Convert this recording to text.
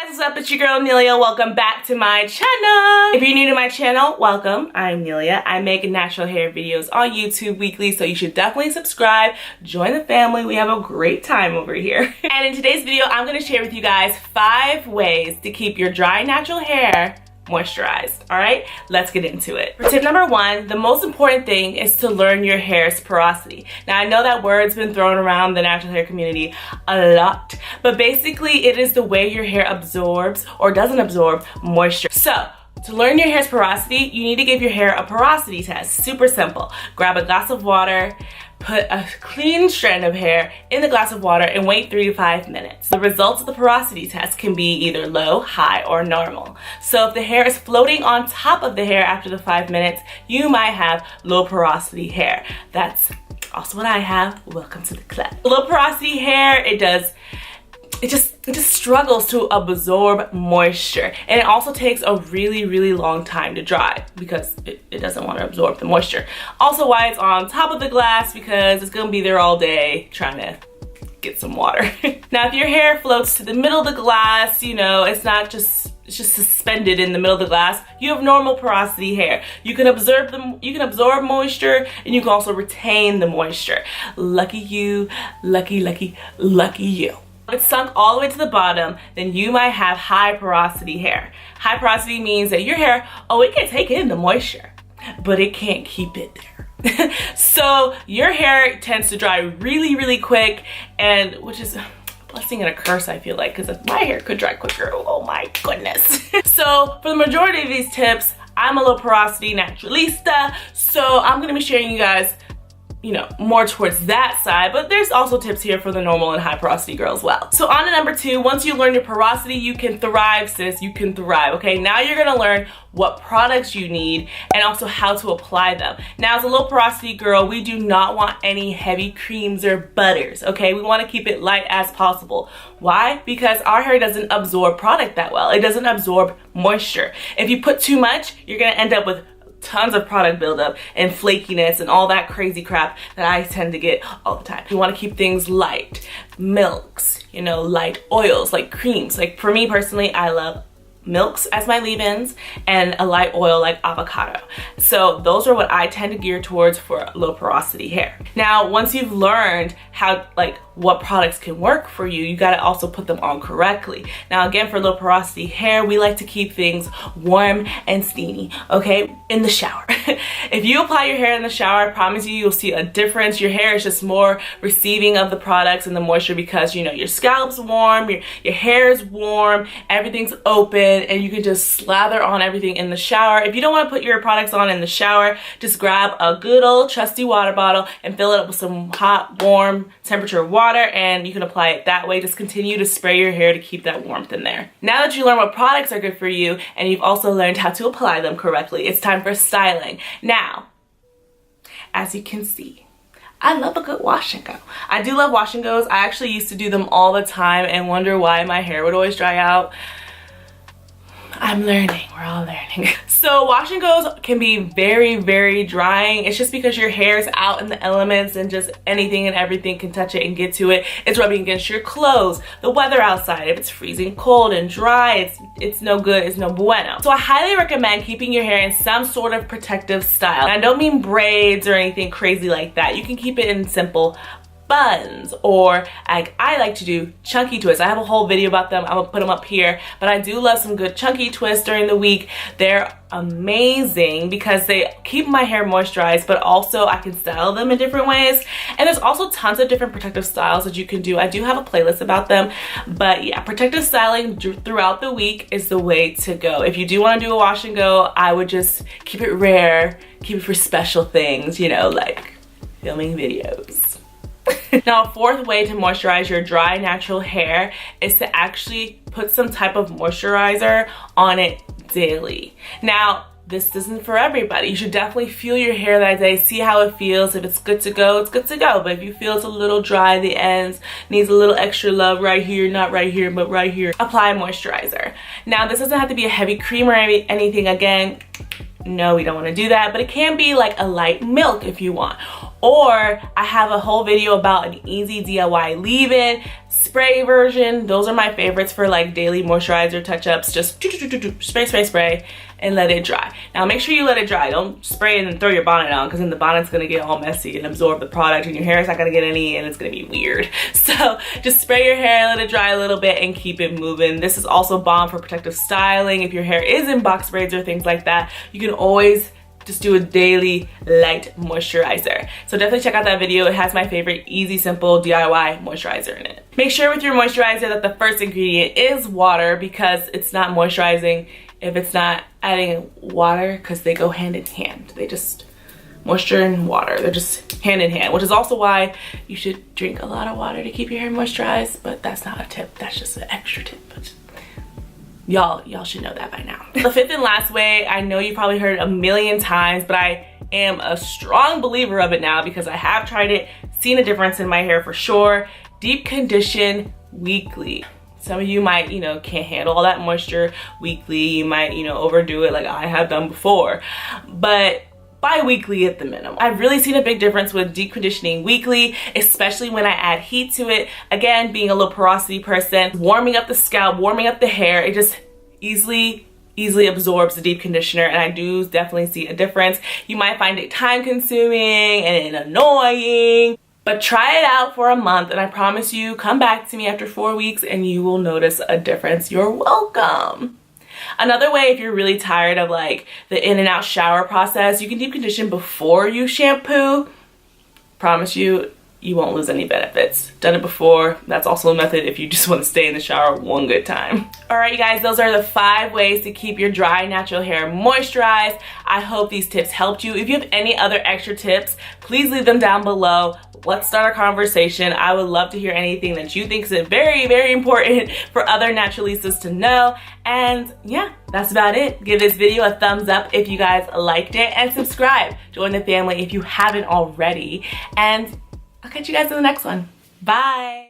What's up, it's your girl Nelia. Welcome back to my channel. If you're new to my channel, welcome. I'm Nelia. I make natural hair videos on YouTube weekly, so you should definitely subscribe. Join the family. We have a great time over here. And in today's video, I'm going to share with you guys 5 ways to keep your dry natural hair moisturized. All right, let's get into it. For tip number 1, the most important thing is to learn your hair's porosity. Now, I know that word's been thrown around the natural hair community a lot, but basically it is the way your hair absorbs or doesn't absorb moisture. So to learn your hair's porosity, you need to give your hair a porosity test. Super simple. Grab a glass of water, put a clean strand of hair in the glass of water and wait 3 to 5 minutes. The results of the porosity test can be either low, high, or normal. So if the hair is floating on top of the hair after the 5 minutes, you might have low porosity hair. That's also what I have. Welcome to the club. Low porosity hair, it just struggles to absorb moisture, and it also takes a really long time to dry because it doesn't want to absorb the moisture. Also, why it's on top of the glass, because it's gonna be there all day trying to get some water. Now, if your hair floats to the middle of the glass, you know, it's just suspended in the middle of the glass, you have normal porosity hair. You can absorb moisture, and you can also retain the moisture. Lucky you, lucky you. If it's sunk all the way to the bottom, then you might have high porosity hair. High porosity means that your hair, it can take in the moisture, but it can't keep it there. So your hair tends to dry really quick, and which is a blessing and a curse, I feel like, because my hair could dry quicker. Oh my goodness. So for the majority of these tips, I'm a low porosity naturalista, so I'm gonna be sharing you guys, you know, more towards that side, but there's also tips here for the normal and high porosity girl as well. So on to number 2, once you learn your porosity, you can thrive, sis, you can thrive, okay? Now you're gonna learn what products you need and also how to apply them. Now, as a low porosity girl, we do not want any heavy creams or butters, okay? We wanna keep it light as possible. Why? Because our hair doesn't absorb product that well. It doesn't absorb moisture. If you put too much, you're gonna end up with tons of product buildup and flakiness and all that crazy crap that I tend to get all the time. You want to keep things light. Milks, you know, light oils, like creams. Like for me personally, I love milks as my leave-ins and a light oil like avocado. So those are what I tend to gear towards for low porosity hair. Now, once you've learned how, like, what products can work for you, you gotta also put them on correctly. Now, again, for low porosity hair, we like to keep things warm and steamy, okay? In the shower. If you apply your hair in the shower, I promise you'll see a difference. Your hair is just more receiving of the products and the moisture because, you know, your scalp's warm, your hair is warm, everything's open, and you can just slather on everything in the shower. If you don't want to put your products on in the shower, just grab a good old trusty water bottle and fill it up with some hot, warm temperature water, and you can apply it that way. Just continue to spray your hair to keep that warmth in there. Now that you learn what products are good for you and you've also learned how to apply them correctly, it's time for styling. Now, as you can see, I love a good wash and go. I do love wash and goes. I actually used to do them all the time and wonder why my hair would always dry out. I'm learning, we're all learning. So wash and goes can be very drying. It's just because your hair is out in the elements and just anything and everything can touch it and get to it. It's rubbing against your clothes, the weather outside. If it's freezing cold and dry, it's no good, it's no bueno. So I highly recommend keeping your hair in some sort of protective style. And I don't mean braids or anything crazy like that. You can keep it in simple buns, or like I like to do chunky twists. I have a whole video about them. I'm gonna put them up here, but I do love some good chunky twists during the week. They're amazing because they keep my hair moisturized, but also I can style them in different ways. And there's also tons of different protective styles that you can do. I do have a playlist about them, but yeah, protective styling throughout the week is the way to go. If you do want to do a wash and go, I would just keep it rare, keep it for special things, you know, like filming videos. Now, a 4th way to moisturize your dry natural hair is to actually put some type of moisturizer on it daily. Now, this isn't for everybody. You should definitely feel your hair that day, see how it feels. If it's good to go, it's good to go. But if you feel it's a little dry, the ends, needs a little extra love right here, not right here, but right here, apply moisturizer. Now, this doesn't have to be a heavy cream or anything. Again, no, we don't want to do that, but it can be like a light milk if you want. or I have a whole video about an easy DIY leave-in spray version. Those are my favorites for like daily moisturizer touch-ups. Just spray and let it dry. Now make sure you let it dry. Don't spray it and throw your bonnet on, because then the bonnet's gonna get all messy and absorb the product, and your hair is not gonna get any, and it's gonna be weird. So just spray your hair, let it dry a little bit, and keep it moving. This is also bomb for protective styling. If your hair is in box braids or things like that, you can always just do a daily light moisturizer. So definitely check out that video. It has my favorite easy, simple DIY moisturizer in it. Make sure with your moisturizer that the first ingredient is water, because it's not moisturizing if it's not adding water, because they go hand in hand. They just, moisture and water, they're just hand in hand, which is also why you should drink a lot of water to keep your hair moisturized. But that's not a tip, that's just an extra tip. But y'all should know that by now. The fifth and last way, I know you probably heard it a million times, but I am a strong believer of it now because I have tried it, seen a difference in my hair for sure. Deep condition weekly. Some of you might, can't handle all that moisture weekly. You might, overdo it like I have done before, but bi-weekly at the minimum. I've really seen a big difference with deep conditioning weekly, especially when I add heat to it. Again, being a low porosity person, warming up the scalp, warming up the hair, it just easily absorbs the deep conditioner, and I do definitely see a difference. You might find it time consuming and annoying, but try it out for a month, and I promise you, come back to me after 4 weeks and you will notice a difference. You're welcome. Another way, if you're really tired of like the in and out shower process, you can deep condition before you shampoo. Promise you, you won't lose any benefits. Done it before. That's also a method if you just want to stay in the shower one good time. All right, you guys, those are the 5 ways to keep your dry, natural hair moisturized. I hope these tips helped you. If you have any other extra tips, please leave them down below. Let's start a conversation. I would love to hear anything that you think is very, very important for other naturalistas to know. And yeah, that's about it. Give this video a thumbs up if you guys liked it, and subscribe. Join the family if you haven't already. And I'll catch you guys in the next one. Bye.